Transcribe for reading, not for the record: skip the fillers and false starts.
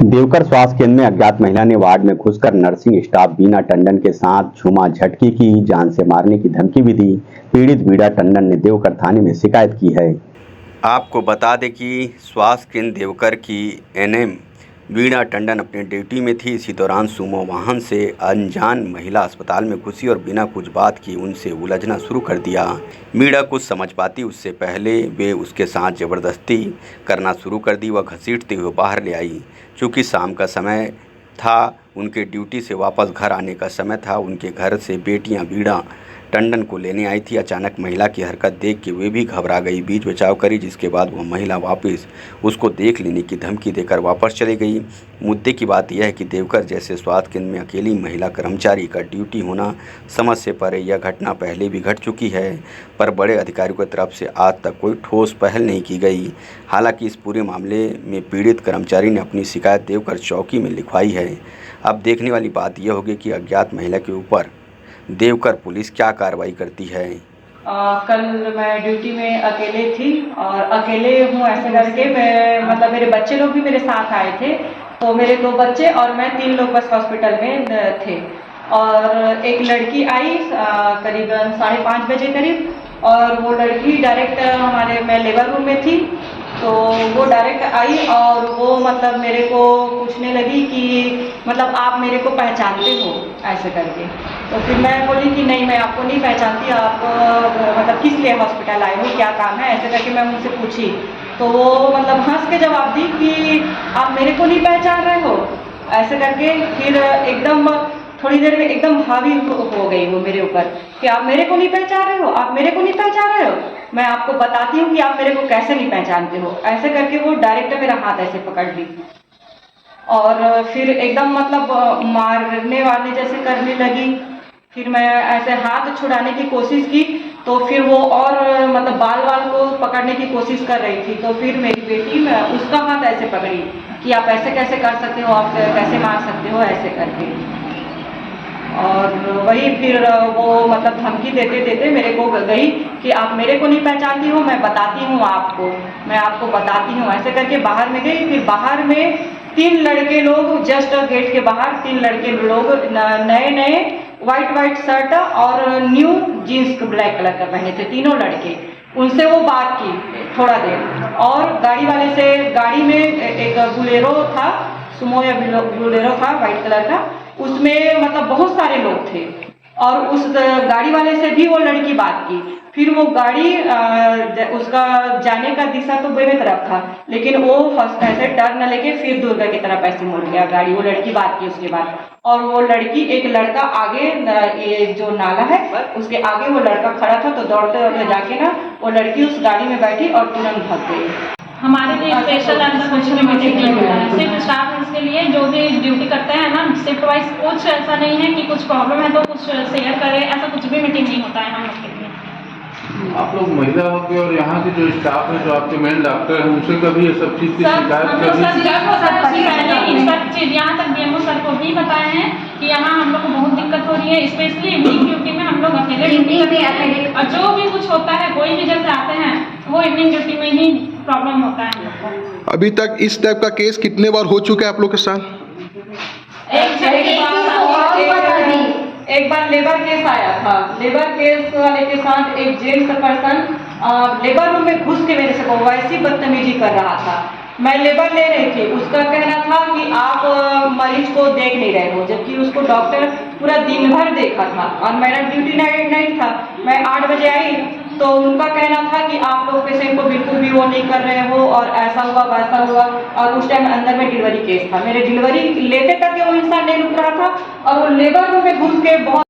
देवकर स्वास्थ्य केंद्र में अज्ञात महिला ने वार्ड में घुसकर नर्सिंग स्टाफ बीना टंडन के साथ छूमा झटकी की, जान से मारने की धमकी भी दी। पीड़ित बीना टंडन ने देवकर थाने में शिकायत की है। आपको बता दें कि स्वास्थ्य केंद्र देवकर की एनएम वीणा टंडन अपनी ड्यूटी में थी। इसी दौरान सुमो वाहन से अनजान महिला अस्पताल में घुसी और बिना कुछ बात की उनसे उलझना शुरू कर दिया। वीणा कुछ समझ पाती उससे पहले वे उसके साथ ज़बरदस्ती करना शुरू कर दी। वह घसीटते हुए बाहर ले आई। चूँकि शाम का समय था, उनके ड्यूटी से वापस घर आने का समय था। उनके घर से बेटियां वीणा टंडन को लेने आई थी। अचानक महिला की हरकत देख के वे भी घबरा गई, बीच बचाव करी, जिसके बाद वह महिला वापस उसको देख लेने की धमकी देकर वापस चली गई। मुद्दे की बात यह है कि देवकर जैसे स्वास्थ्य केंद्र में अकेली महिला कर्मचारी का ड्यूटी होना समझ से परे। यह घटना पहले भी घट चुकी है, पर बड़े अधिकारियों की तरफ से आज तक कोई ठोस पहल नहीं की गई। हालांकि इस पूरे मामले में पीड़ित कर्मचारी ने अपनी शिकायत देवकर चौकी में लिखवाई है। अब देखने वाली बात यह होगी कि अज्ञात महिला के ऊपर देवकर पुलिस क्या कार्रवाई करती है। कल मैं ड्यूटी में अकेले थी और अकेले हूँ ऐसे करके मैं मतलब मेरे बच्चे लोग भी मेरे साथ आए थे। तो मेरे 2 बच्चे और मैं 3 लोग बस हॉस्पिटल में थे। और एक लड़की आई करीबन 5:30 बजे करीब, और वो लड़की डायरेक्ट मैं लेबर रूम में थी, तो वो डायरेक्ट आई और वो मतलब मेरे को पूछने लगी कि मतलब आप मेरे को पहचानते हो, ऐसे करके। तो फिर मैं बोली कि नहीं, मैं आपको नहीं पहचानती, आप मतलब किस लिए हॉस्पिटल आए हो, क्या काम है, ऐसे करके मैं उनसे पूछी। तो वो मतलब हंस के जवाब दी कि आप मेरे को नहीं पहचान रहे हो, ऐसे करके। फिर एकदम थोड़ी देर में एकदम हावी हो गई वो मेरे ऊपर कि आप मेरे को नहीं पहचान रहे हो, आप मेरे को नहीं पहचान रहे हो, मैं आपको बताती हूँ कि आप मेरे को कैसे नहीं पहचानते हो, ऐसे करके वो डायरेक्ट मेरा हाथ ऐसे पकड़ ली। और फिर एकदम मतलब मारने वारने जैसे करने लगी। फिर मैं ऐसे हाथ छुड़ाने की कोशिश की, तो फिर वो और मतलब बाल को पकड़ने की कोशिश कर रही थी। तो फिर मेरी बेटी उसका हाथ ऐसे पकड़ी कि आप ऐसे कैसे कर सकते हो, आप कैसे मार सकते हो, ऐसे करके। और वही फिर वो मतलब धमकी देते देते मेरे को गई कि आप मेरे को नहीं पहचानती हो, मैं बताती हूँ आपको, मैं आपको बताती हूँ, ऐसे करके बाहर में गई। फिर बाहर में 3 लड़के लोग, जस्ट गेट के बाहर 3 लड़के लोग नए वाइट शर्ट और न्यू जीन्स ब्लैक कलर का पहने थे, तीनों लड़के। उनसे वो बात की थोड़ा देर, और गाड़ी वाले से, गाड़ी में एक बुलेरो था, सुमो या बुलेरो था वाइट कलर का, उसमें मतलब बहुत सारे लोग थे। और उस गाड़ी वाले से भी वो लड़की बात की। फिर वो गाड़ी उसका जाने का दिशा तो मेरे तरफ था, लेकिन वो ऐसे टर्न लेके फिर दुर्गा की तरफ ऐसे मुड़ गया गाड़ी। वो लड़की बात की उसके बाद, और वो लड़की, एक लड़का आगे, ये जो नाला है उसके आगे वो लड़का खड़ा था, तो दौड़ते दौड़ते जाके ना वो लड़की उस गाड़ी में बैठी और तुरंत भाग गई। हमारे लिए स्पेशल अंदर कुछ भी मीटिंग नहीं होता है, सिर्फ स्टाफ इसके लिए जो भी ड्यूटी करते हैं ना शिफ्ट वाइज, कुछ ऐसा नहीं है कि कुछ प्रॉब्लम है तो कुछ शेयर करें, ऐसा कुछ भी मीटिंग नहीं होता है हम लोग के लिए। आप लोग महिला होंगे और यहाँ के जो स्टाफ है, जो आपके मेन डॉक्टर हैं, उनसे कभी ये सब चीज़ की शिकायत यहाँ तक बीएमओ सर को भी बताए हैं कि यहाँ हम लोग को बहुत दिक्कत हो रही है, स्पेशली इवनिंग ड्यूटी में हम लोग अकेले ड्यूटी करते हैं, और जो भी कुछ होता है, कोई भी जैसे आते हैं वो इवनिंग ड्यूटी में ही प्रॉब्लम होता है हम लोग को। अभी तक इस टाइप का केस कितने बार हो चुका है आप लोग के साथ? एक बार लेबर केस आया था। लेबर केस वाले के साथ एक जेंट्स पर्सन लेबर रूम में घुस के मेरे से वैसी बदतमीजी कर रहा था। मैं लेबर ले रही थी, उसका कहना था कि आप मरीज को देख नहीं रहे हो, जबकि उसको डॉक्टर पूरा दिन भर देखा था और मेरा ड्यूटी नाइट था। मैं 8 बजे आई तो उनका कहना था कि आप लोग पेशेंट को बिल्कुल भी वो नहीं कर रहे हो, और ऐसा हुआ वैसा हुआ। और उस टाइम अंदर में डिलीवरी केस था, मेरे डिलीवरी लेते तक वो इंसान नहीं रुक रहा था, और वो लेबर रूम में घुस के बहुत